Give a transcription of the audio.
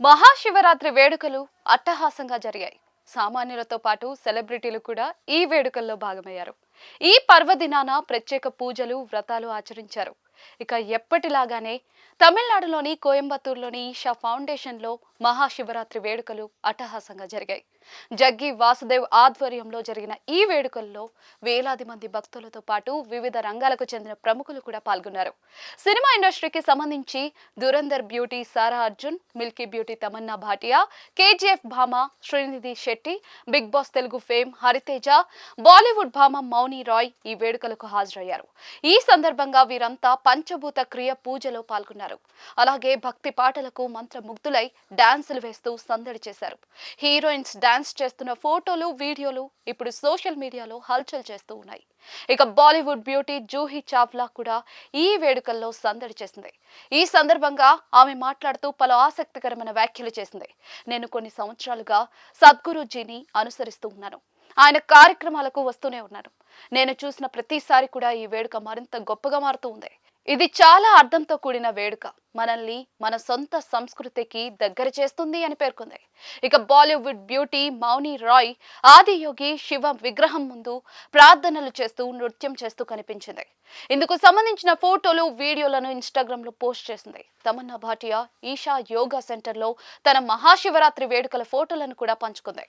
మహాశివరాత్రి వేడుకలు అట్టహాసంగా జరిగాయి. సామాన్యులతో పాటు సెలబ్రిటీలు కూడా ఈ వేడుకల్లో భాగమయ్యారు. ఈ పర్వదినాన ప్రత్యేక పూజలు, వ్రతాలు ఆచరించారు. ఇక ఎప్పటిలాగానే తమిళనాడులోని కోయంబత్తూరులోని ఈషా ఫౌండేషన్లో మహాశివరాత్రి వేడుకలు అట్టహాసంగా జరిగాయి. జగ్గి వాసుదేవ్ ఆధ్వర్యంలో జరిగిన ఈ వేడుకల్లో వేలాది మంది భక్తులతో పాటు వివిధ రంగాలకు చెందిన ప్రముఖులు కూడా పాల్గొన్నారు. సినిమా ఇండస్ట్రీకి సంబంధించి Dhurandhar beauty Sara Arjun, milky beauty Tamannaah Bhatia, KGF భామ Srinidhi Shetty, Bigg Boss Telugu fame Hariteja, Bollywood భామ మౌని రాయ్ ఈ వేడుకలకు హాజరయ్యారు. ఈ సందర్భంగా వీరంతా పంచభూత క్రియ పూజలో పాల్గొన్నారు. అలాగే భక్తి పాటలకు మంత్రముగ్ధులై డాన్సులు వేస్తూ సందడి చేశారు. హీరోయిన్స్ డాన్స్ చేస్తున్న ఫోటోలు, వీడియోలు ఇప్పుడు సోషల్ మీడియాలో హల్చల్ చేస్తూ ఉన్నాయి. ఇక బాలీవుడ్ బ్యూటీ జూహీ చావ్లా కూడా ఈ వేడుకల్లో సందడి చేసింది. ఈ సందర్భంగా ఆమె మాట్లాడుతూ పలు ఆసక్తికరమైన వ్యాఖ్యలు చేసింది. నేను కొన్ని సంవత్సరాలుగా సద్గురూజీని అనుసరిస్తూ ఉన్నాను. ఆయన కార్యక్రమాలకు వస్తూనే ఉన్నాను. నేను చూసిన ప్రతిసారి కూడా ఈ వేడుక మరింత గొప్పగా మారుతూ ఉంది. ఇది చాలా అర్థంతో కూడిన వేడుక, మనల్ని మన సొంత సంస్కృతికి దగ్గర చేస్తుంది అని పేర్కొంది. ఇక బాలీవుడ్ బ్యూటీ మౌని రాయ్ ఆదియోగి శివ విగ్రహం ముందు ప్రార్థనలు చేస్తూ నృత్యం చేస్తూ కనిపించింది. ఇందుకు సంబంధించిన ఫోటోలు, వీడియోలను ఇన్స్టాగ్రామ్ లో పోస్ట్ చేసింది. తమన్నా భాటియా ఈషా యోగా సెంటర్ లో తన మహాశివరాత్రి వేడుకల ఫోటోలను కూడా పంచుకుంది.